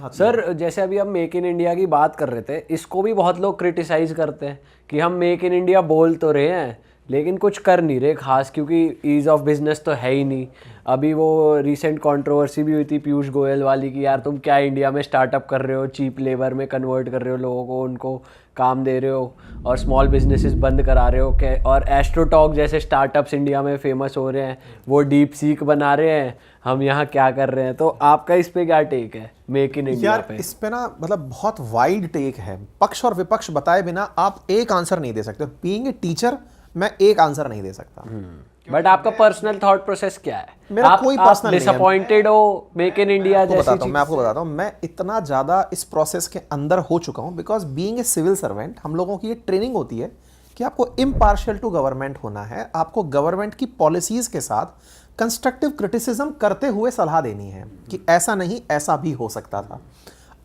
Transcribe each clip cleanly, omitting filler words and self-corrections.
दिखाती है। सर जैसे अभी हम मेक इन इंडिया की बात कर रहे थे, इसको भी बहुत लोग क्रिटिसाइज करते हैं कि हम मेक इन इंडिया बोल तो रहे हैं लेकिन कुछ कर नहीं रहे खास, क्योंकि ईज ऑफ बिजनेस तो है ही नहीं। अभी वो रिसेंट कंट्रोवर्सी भी हुई थी पीयूष गोयल वाली कि यार तुम क्या इंडिया में स्टार्टअप कर रहे हो, चीप लेबर में कन्वर्ट कर रहे हो लोगों को, उनको काम दे रहे हो और स्मॉल बिजनेसेस बंद करा रहे हो। और एस्ट्रोटॉक जैसे स्टार्टअप्स इंडिया में फेमस हो रहे हैं, वो डीप सीक बना रहे हैं, हम यहाँ क्या कर रहे हैं। तो आपका इस पे क्या टेक है मेक इन इंडिया पे? इस पे ना मतलब बहुत वाइड टेक है, पक्ष और विपक्ष बताए बिना आप एक आंसर नहीं दे सकते। बीइंग ए टीचर मैं एक आंसर नहीं दे सकता। बट आपका पर्सनल थॉट प्रोसेस क्या है? मेरा कोई पर्सनल नहीं है। डिसअपॉइंटेड हो मेक इन इंडिया जैसी चीज? मैं आपको बताता हूँ, मैं इतना ज़्यादा इस प्रोसेस के अंदर हो चुका हूँ because being a civil servant हम लोगों की ये ट्रेनिंग होती है कि आपको इम्पार्शियल टू गवर्नमेंट होना है, आपको गवर्नमेंट की पॉलिसीज़ के साथ कंस्ट्रक्टिव क्रिटिसिज्म करते हुए सलाह देनी है कि ऐसा नहीं ऐसा भी हो सकता था।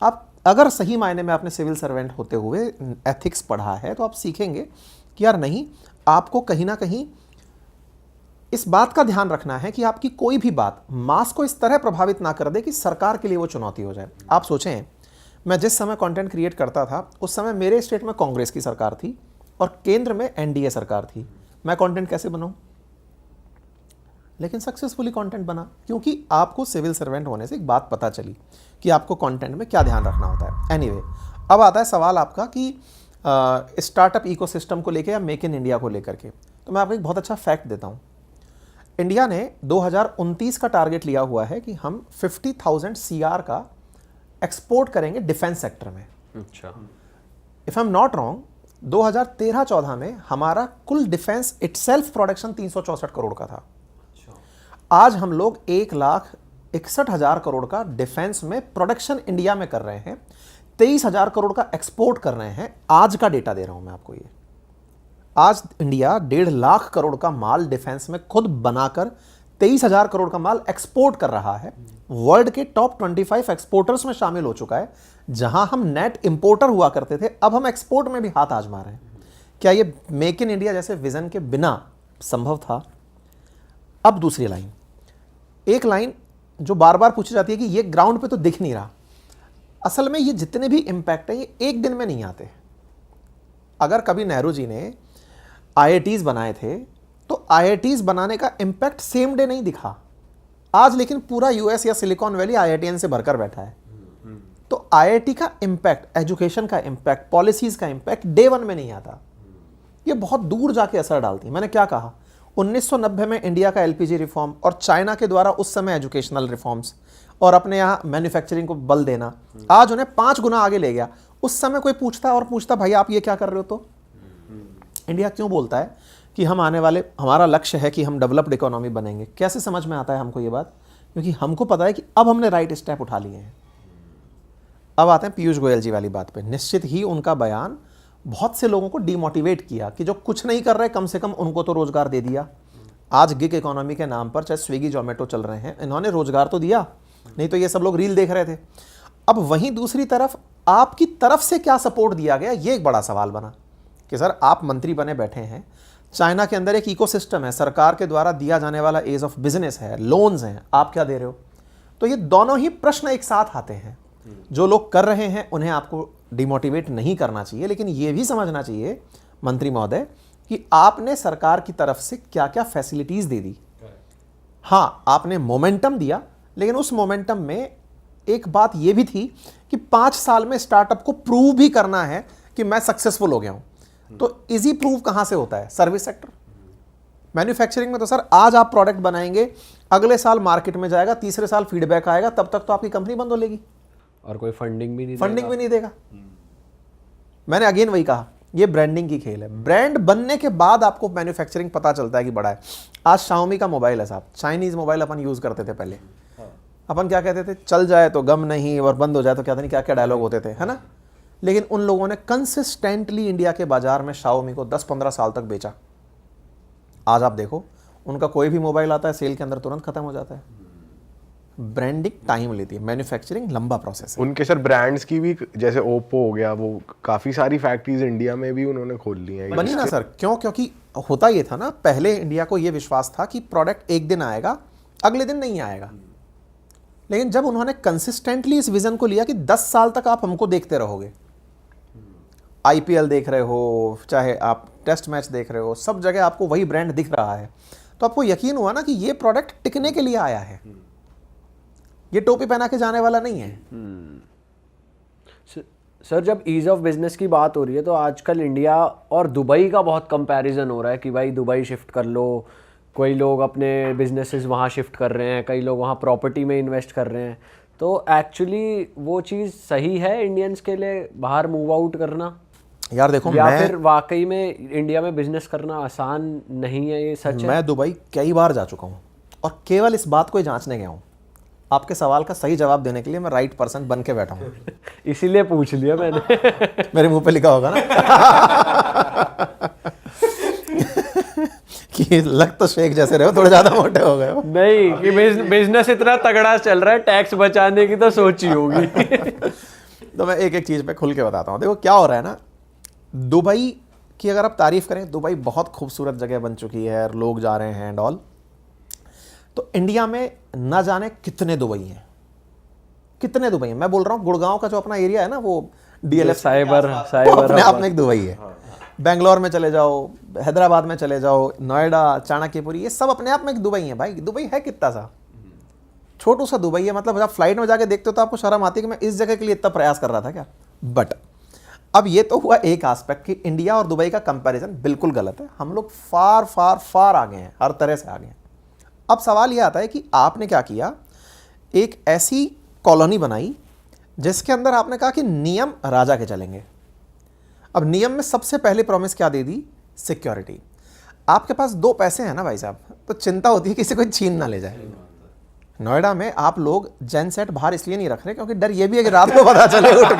आप अगर सही मायने में आपने सिविल सर्वेंट होते हुए एथिक्स पढ़ा है तो आप सीखेंगे कि यार नहीं, आपको कहीं ना कहीं इस बात का ध्यान रखना है कि आपकी कोई भी बात मास को इस तरह प्रभावित ना कर दे कि सरकार के लिए वो चुनौती हो जाए। आप सोचें, मैं जिस समय कंटेंट क्रिएट करता था उस समय मेरे स्टेट में कांग्रेस की सरकार थी और केंद्र में एनडीए सरकार थी। मैं कंटेंट कैसे बनाऊं? लेकिन सक्सेसफुली कंटेंट बना, क्योंकि आपको सिविल सर्वेंट होने से एक बात पता चली कि आपको कंटेंट में क्या ध्यान रखना होता है। एनीवे, अब आता है सवाल आपका कि स्टार्टअप इकोसिस्टम को लेकर या मेक इन इंडिया को लेकर के। तो मैं आपको एक बहुत अच्छा फैक्ट देता हूँ। इंडिया ने 2029 का टारगेट लिया हुआ है कि हम 50,000 CR का एक्सपोर्ट करेंगे डिफेंस सेक्टर में। अच्छा, if I am not wrong, 2013-14 में हमारा कुल डिफेंस इटसेल्फ प्रोडक्शन 364 करोड़ का था। आज हम लोग 1,61,000 करोड़ का डिफेंस में प्रोडक्शन इंडिया में कर रहे हैं, 23,000 करोड़ का एक्सपोर्ट कर रहे हैं। आज का डेटा दे रहा हूं मैं आपको ये। आज इंडिया 1.5 लाख करोड़ का माल डिफेंस में खुद बनाकर 23,000 करोड़ का माल एक्सपोर्ट कर रहा है। वर्ल्ड के टॉप 25 एक्सपोर्टर्स में शामिल हो चुका है। जहां हम नेट इंपोर्टर हुआ करते थे, अब हम एक्सपोर्ट में भी हाथ आजमा रहे हैं। क्या ये मेक इन इंडिया जैसे विजन के बिना संभव था? अब दूसरी लाइन, एक लाइन जो बार बार पूछी जाती है कि ये ग्राउंड पे तो दिख नहीं रहा। असल में ये जितने भी इंपैक्ट है ये एक दिन में नहीं आते। अगर कभी नेहरू जी ने IITs बनाए थे तो IITs बनाने का इंपैक्ट सेम डे नहीं दिखा। आज लेकिन पूरा US या सिलिकॉन वैली IITian से भरकर बैठा है। तो IIT का इंपैक्ट, एजुकेशन का इंपैक्ट, पॉलिसीज का इंपैक्ट डे वन में नहीं आता, ये बहुत दूर जाके असर डालती है। मैंने क्या कहा, 1990 में इंडिया का LPG रिफॉर्म और चाइना के द्वारा उस समय एजुकेशनल रिफॉर्म्स और अपने यहाँ मैन्युफैक्चरिंग को बल देना आज उन्हें 5 गुना आगे ले गया। उस समय कोई पूछता भाई आप ये क्या कर रहे हो, तो इंडिया क्यों बोलता है कि हम आने वाले, हमारा लक्ष्य है कि हम डेवलप्ड इकोनॉमी बनेंगे? कैसे समझ में आता है हमको ये बात? क्योंकि हमको पता है कि अब हमने राइट स्टेप उठा लिए हैं। अब आते हैं पीयूष गोयल जी वाली बात पे। निश्चित ही उनका बयान बहुत से लोगों को डीमोटिवेट किया कि जो कुछ नहीं कर रहे कम से कम उनको तो रोजगार दे दिया। आज गिग इकोनॉमी के नाम पर चाहे स्विगी जोमेटो चल रहे हैं, इन्होंने रोजगार तो दिया, नहीं तो ये सब लोग रील देख रहे थे। अब वहीं दूसरी तरफ आपकी तरफ से क्या सपोर्ट दिया गया, ये एक बड़ा सवाल बना कि सर आप मंत्री बने बैठे हैं, चाइना के अंदर एक इकोसिस्टम है, सरकार के द्वारा दिया जाने वाला एज ऑफ बिजनेस है, लोन्स हैं, आप क्या दे रहे हो? तो ये दोनों ही प्रश्न एक साथ आते हैं। जो लोग कर रहे हैं उन्हें आपको डिमोटिवेट नहीं करना चाहिए, लेकिन ये भी समझना चाहिए मंत्री महोदय कि आपने सरकार की तरफ से क्या क्या फैसिलिटीज दे दी। हाँ, आपने मोमेंटम दिया, लेकिन उस मोमेंटम में एक बात यह भी थी कि 5 साल में स्टार्टअप को प्रूव भी करना है कि मैं सक्सेसफुल हो गया हूं। तो इजी प्रूव कहां से होता है? सर्विस सेक्टर, मैन्युफैक्चरिंग में तो सर आज आप प्रोडक्ट बनाएंगे, अगले साल मार्केट में जाएगा, तीसरे साल फीडबैक आएगा, तब तक तो आपकी कंपनी बंद हो लेगी और कोई फंडिंग भी नहीं देगा। मैंने अगेन वही कहा, ये ब्रांडिंग की खेल है। ब्रांड बनने के बाद आपको मैन्युफैक्चरिंग पता चलता है कि बड़ा है। आज शाओमी का मोबाइल है साहब, चाइनीज मोबाइल अपन यूज करते थे पहले। अपन क्या कहते थे, चल जाए तो गम नहीं और बंद हो जाए तो क्या नहीं, क्या क्या डायलॉग होते थे, है ना। लेकिन उन लोगों ने कंसिस्टेंटली इंडिया के बाजार में शाओमी को 10-15 साल तक बेचा। आज आप देखो उनका कोई भी मोबाइल आता है सेल के अंदर तुरंत खत्म हो जाता है। ब्रांडिंग टाइम लेती है, मैन्युफैक्चरिंग लंबा प्रोसेस है। उनके सर ब्रांड्स की भी, जैसे ओप्पो हो गया, वो काफी सारी फैक्ट्रीज इंडिया में भी उन्होंने खोल ली हैं। बनी ना सर, क्यों? क्योंकि होता ये था ना, पहले इंडिया को ये विश्वास था कि प्रोडक्ट एक दिन आएगा, अगले दिन नहीं आएगा। लेकिन जब उन्होंने कंसिस्टेंटली इस विजन को लिया कि 10 साल तक आप हमको देखते रहोगे, आईपीएल देख रहे हो, चाहे आप टेस्ट मैच देख रहे हो, सब जगह आपको वही ब्रांड दिख रहा है, तो आपको यकीन हुआ ना कि ये प्रोडक्ट टिकने के लिए आया है, ये टोपी पहना के जाने वाला नहीं है। सर, जब ईज ऑफ बिजनेस की बात हो रही है तो आजकल इंडिया और दुबई का बहुत कंपैरिजन हो रहा है कि भाई दुबई शिफ्ट कर लो, कोई लोग अपने बिजनेसेस वहाँ शिफ्ट कर रहे हैं, कई लोग वहाँ प्रॉपर्टी में इन्वेस्ट कर रहे हैं। तो एक्चुअली वो चीज़ सही है इंडियंस के लिए बाहर मूव आउट करना, यार देखो, या फिर वाकई में इंडिया में बिजनेस करना आसान नहीं है? ये सच है? मैं दुबई कई बार जा चुका हूँ और केवल इस बात को ही जांचने गया हूँ। आपके सवाल का सही जवाब देने के लिए मैं राइट पर्सन बन के बैठा हूँ। इसीलिए पूछ लिया मैंने। मेरे मुंह पे लिखा होगा ना कि लग तो शेख जैसे रहे हो, थोड़े ज्यादा मोटे हो गए हो। नहीं कि बिजनेस इतना तगड़ा चल रहा है, टैक्स बचाने की तो सोची होगी। तो मैं एक एक चीज पे खुल के बताता हूँ। देखो क्या हो रहा है ना, दुबई की अगर आप तारीफ करें, दुबई बहुत खूबसूरत जगह बन चुकी है, लोग जा रहे हैं एंड ऑल। तो इंडिया में न जाने कितने दुबई हैं, कितने दुबई हैं। मैं बोल रहा हूँ गुड़गांव का जो अपना एरिया है ना, वो डीएलएफ साइबर अपने आप में एक दुबई है। बेंगलोर में चले जाओ, हैदराबाद में चले जाओ, नोएडा, चाणक्यपुरी, ये सब अपने आप में एक दुबई है। भाई दुबई है कितना सा छोटू सा दुबई है। मतलब आप फ्लाइट में जाके देखते हो तो आपको शर्म आती है कि मैं इस जगह के लिए इतना प्रयास कर रहा था क्या। बट अब ये तो हुआ एक एस्पेक्ट कि इंडिया और दुबई का कंपैरिजन बिल्कुल गलत है। हम लोग फार फार फार आगे हैं, हर तरह से आगे हैं। अब सवाल ये आता है कि आपने क्या किया, एक ऐसी कॉलोनी बनाई जिसके अंदर आपने कहा कि नियम राजा के चलेंगे। अब नियम में सबसे पहले प्रॉमिस क्या दे दी, सिक्योरिटी। आपके पास 2 पैसे हैं ना भाई साहब, तो चिंता होती है कि इसे कोई छीन ना ले जाए। नोएडा में आप लोग जेन सेट बाहर इसलिए नहीं रख रहे क्योंकि डर ये भी है कि रात को पता चले उठ के।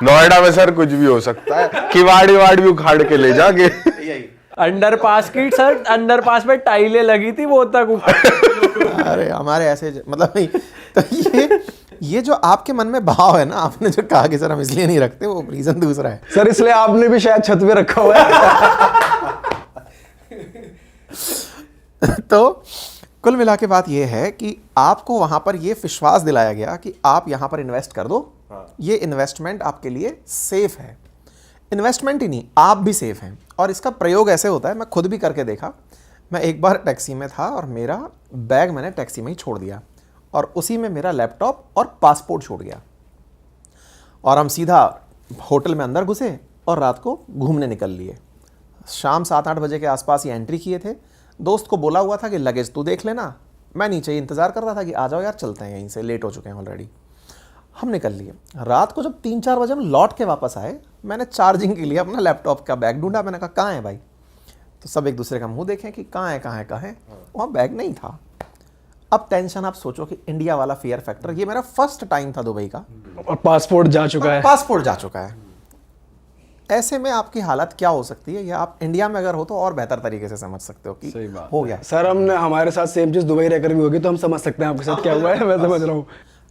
नोएडा में सर कुछ भी हो सकता है, किवाड़ी वाड़ भी उखाड़ के ले जाके। अंडरपास की सर, अंडरपास में टाइलें लगी थी वो तक। अरे हमारे ऐसे मतलब नहीं। तो ये जो आपके मन में भाव है ना, आपने जो कहा कि सर हम इसलिए नहीं रखते, वो रीजन दूसरा है सर। इसलिए आपने भी शायद छत पे रखा हुआ है। तो कुल मिला के बात ये है कि आपको वहां पर ये विश्वास दिलाया गया कि आप यहां पर इन्वेस्ट कर दो, ये इन्वेस्टमेंट आपके लिए सेफ है। इन्वेस्टमेंट ही नहीं, आप भी सेफ हैं। और इसका प्रयोग ऐसे होता है, मैं खुद भी करके देखा। मैं एक बार टैक्सी में था और मेरा बैग मैंने टैक्सी में ही छोड़ दिया और उसी में मेरा लैपटॉप और पासपोर्ट छूट गया। और हम सीधा होटल में अंदर घुसे और रात को घूमने निकल लिए। शाम 7-8 बजे के आसपास ये एंट्री किए थे। दोस्त को बोला हुआ था कि लगेज तू देख लेना, मैं नीचे ही इंतज़ार कर रहा था कि आ जाओ यार चलते हैं, यहीं से लेट हो चुके हैं ऑलरेडी। हम निकल लिए। रात को जब 3-4 बजे हम लौट के वापस आए, मैंने चार्जिंग के लिए अपना लैपटॉप का बैग ढूंढा। मैंने कहा कहाँ है भाई, तो सब एक दूसरे का मुंह देखें कि कहाँ है। वहाँ बैग नहीं था। अब टेंशन आप सोचो कि इंडिया वाला फियर फैक्टर। ये मेरा फर्स्ट टाइम था दुबई का और पासपोर्ट जा चुका है। पासपोर्ट जा चुका है। ऐसे में आपकी हालत क्या हो सकती है, या आप इंडिया में अगर हो तो और बेहतर तरीके से समझ सकते हो कि सही बात हो गया। सर, हमने हमारे साथ सेम चीज दुबई रहकर भी होगी तो हम समझ सकते हैं आपके साथ क्या हुआ है। मैं समझ रहा हूँ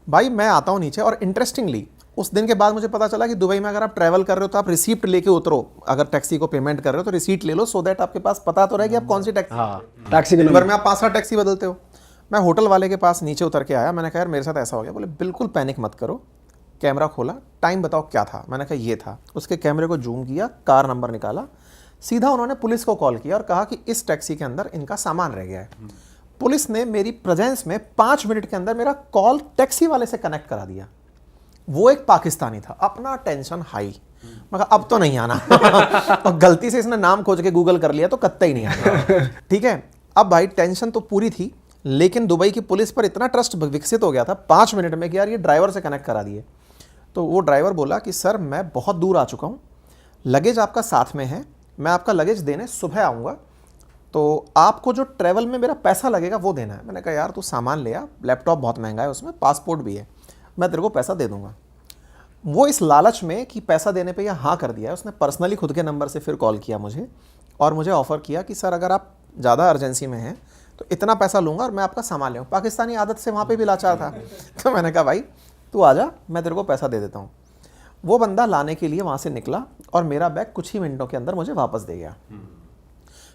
भाई। मैं आता हूँ नीचे और इंटरेस्टिंगली उस दिन के बाद मुझे पता चला कि दुबई में अगर आप ट्रैवल कर रहे हो तो आप रिसीप्ट लेके उतरो। अगर टैक्सी को पेमेंट कर रहे हो तो रिसीट ले लो, सो दैट आपके पास पता तो रहे कि आप कौन सी टैक्सी। टैक्सी के नंबर में आप 5-7 टैक्सी बदलते हो। मैं होटल वाले के पास नीचे उतर के आया। मैंने कहा यार मेरे साथ ऐसा हो गया। बोले बिल्कुल पैनिक मत करो। कैमरा खोला, टाइम बताओ क्या था। मैंने कहा ये था। उसके कैमरे को जूम किया, कार नंबर निकाला, सीधा उन्होंने पुलिस को कॉल किया और कहा कि इस टैक्सी के अंदर इनका सामान रह गया है। पुलिस ने मेरी प्रेजेंस में 5 मिनट के अंदर मेरा कॉल टैक्सी वाले से कनेक्ट करा दिया। वो एक पाकिस्तानी था। अपना टेंशन हाई। मैं कहा अब तो नहीं आना। और गलती से इसने नाम खोज के गूगल कर लिया तो कत्ता ही नहीं आना। ठीक है, अब भाई टेंशन तो पूरी थी, लेकिन दुबई की पुलिस पर इतना ट्रस्ट विकसित हो गया था 5 मिनट में कि यार ये ड्राइवर से कनेक्ट करा दिए। तो वो ड्राइवर बोला कि सर मैं बहुत दूर आ चुका हूँ, लगेज आपका साथ में है, मैं आपका लगेज देने सुबह आऊँगा, तो आपको जो ट्रैवल में मेरा पैसा लगेगा वो देना है। मैंने कहा यार तू सामान ले आ, लैपटॉप बहुत महंगा है, उसमें पासपोर्ट भी है, मैं तेरे को पैसा दे दूँगा। वो इस लालच में कि पैसा देने पे यह हाँ कर दिया है, उसने पर्सनली खुद के नंबर से फिर कॉल किया मुझे और मुझे ऑफ़र किया कि सर अगर आप ज़्यादा अर्जेंसी में हैं तो इतना पैसा लूँगा और मैं आपका सामान ले आऊँ। पाकिस्तानी आदत से वहाँ पे भी लाचार था। तो मैंने कहा भाई तू आ जा, मैं तेरे को पैसा दे देता हूँ। वो बंदा लाने के लिए वहाँ से निकला और मेरा बैग कुछ ही मिनटों के अंदर मुझे वापस दे गया।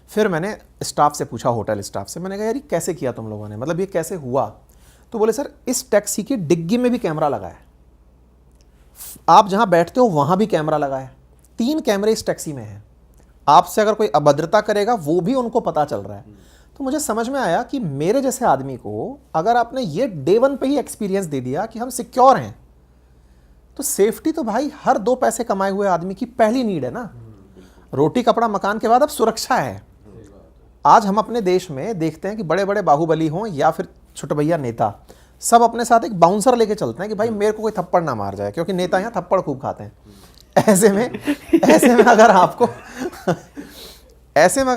फिर मैंने स्टाफ से पूछा, होटल स्टाफ से, मैंने कहा यार ये कैसे किया तुम लोगों ने, मतलब ये कैसे हुआ। तो बोले सर इस टैक्सी की डिग्गी में भी कैमरा लगा है, आप जहां बैठते हो वहां भी कैमरा लगा है, 3 कैमरे इस टैक्सी में हैं, आपसे अगर कोई अभद्रता करेगा वो भी उनको पता चल रहा है। तो मुझे समझ में आया कि मेरे जैसे आदमी को अगर आपने ये डे 1 पे ही एक्सपीरियंस दे दिया कि हम सिक्योर हैं, तो सेफ्टी तो भाई हर 2 पैसे कमाए हुए आदमी की पहली नीड है ना। रोटी कपड़ा मकान के बाद अब सुरक्षा है। आज हम अपने देश में देखते हैं कि बड़े बड़े बाहुबली हों या फिर छोटे भैया नेता, सब अपने साथ एक बाउंसर लेके चलते हैं कि भाई मेरे को कोई थप्पड़ ना मार जाए, क्योंकि नेता यहाँ थप्पड़ खूब खाते हैं। ऐसे में अगर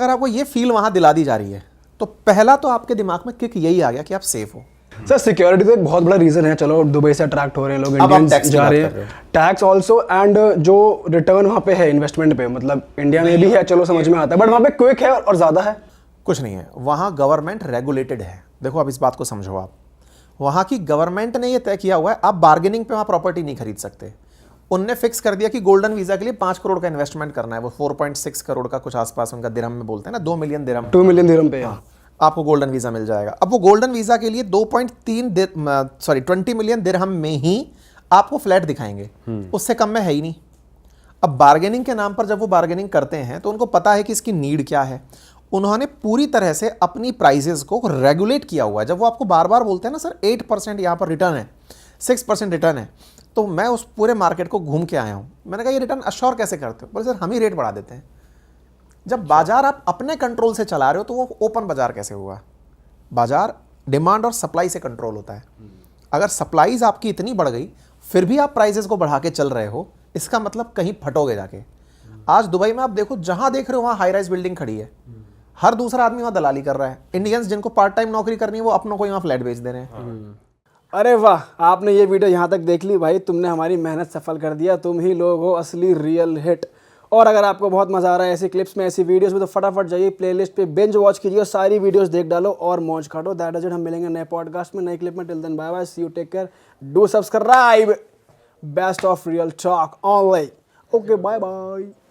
आपको ये फील वहां दिला दी जा रही है, तो पहला तो आपके दिमाग में किक यही आ गया कि आप सेफ हो। सर सिक्योरिटी तो एक बहुत बड़ा रीजन है, चलो दुबई से अट्रैक्ट हो रहे हैं लोग, अब आप इंडियंस टैक्स की जा बात रहे कर रहे हैं, टैक्स ऑल्सो, एंड जो रिटर्न वहाँ पे है इन्वेस्टमेंट पे, मतलब इंडिया में भी है, चलो समझ में आता है, बट वहाँ पे क्विक है और ज़्यादा है। कुछ नहीं है, वहाँ गवर्नमेंट रेगुलेटेड है। देखो अब इस बात को समझो, आप वहाँ की गवर्नमेंट ने ये तय किया हुआ है आप बार्गेनिंग पे वहाँ प्रॉपर्टी नहीं खरीद सकते। उनने फिक्स कर दिया कि गोल्डन वीजा के लिए 5 करोड़ का इन्वेस्टमेंट करना है, वो 4.6 करोड़ का कुछ आसपास उनका दिरहम में बोलते हैं ना, 2 मिलियन दिरहम, 2 मिलियन दिरहम पे आपको गोल्डन वीजा मिल जाएगा। अब वो गोल्डन वीजा के लिए 20 मिलियन दिरहम में ही आपको फ्लैट दिखाएंगे, उससे कम में है ही नहीं। अब बार्गेनिंग के नाम पर जब वो बार्गेनिंग करते हैं तो उनको पता है कि इसकी नीड क्या है, उन्होंने पूरी तरह से अपनी प्राइजेस को रेगुलेट किया हुआ है। जब वो आपको बार बार बोलते हैं ना सर 8% यहाँ पर रिटर्न है, 6% रिटर्न है, तो मैं उस पूरे मार्केट को घूम के आया हूँ। मैंने कहा ये रिटर्न अश्योर कैसे करते हो? बोले सर हम ही रेट बढ़ा देते हैं। जब बाजार आप अपने कंट्रोल से चला रहे हो तो वो ओपन बाजार कैसे हुआ? बाजार डिमांड और सप्लाई से कंट्रोल होता है। अगर सप्लाईज आपकी इतनी बढ़ गई फिर भी आप प्राइसेस को बढ़ा के चल रहे हो, इसका मतलब कहीं फटोगे जाके। आज दुबई में आप देखो, जहां देख रहे हो वहां हाई राइज बिल्डिंग खड़ी है, हर दूसरा आदमी वहां दलाली कर रहा है। इंडियंस जिनको पार्ट टाइम नौकरी करनी है वो अपनों को यहाँ फ्लैट बेच दे रहे हैं। अरे वाह, आपने ये वीडियो यहाँ तक देख ली भाई, तुमने हमारी मेहनत सफल कर दिया, तुम ही लोग हो असली रियल हिट। और अगर आपको बहुत मजा आ रहा है ऐसी क्लिप्स में, ऐसी वीडियोस में, तो फटाफट जाइए प्लेलिस्ट पे बिंज वॉच कीजिए और सारी वीडियोस देख डालो और मौज काटो। That is it. हम मिलेंगे नए पॉडकास्ट में, नई क्लिप में। Till then bye bye, see you, take care, do subscribe, best of real talk online. Okay bye bye.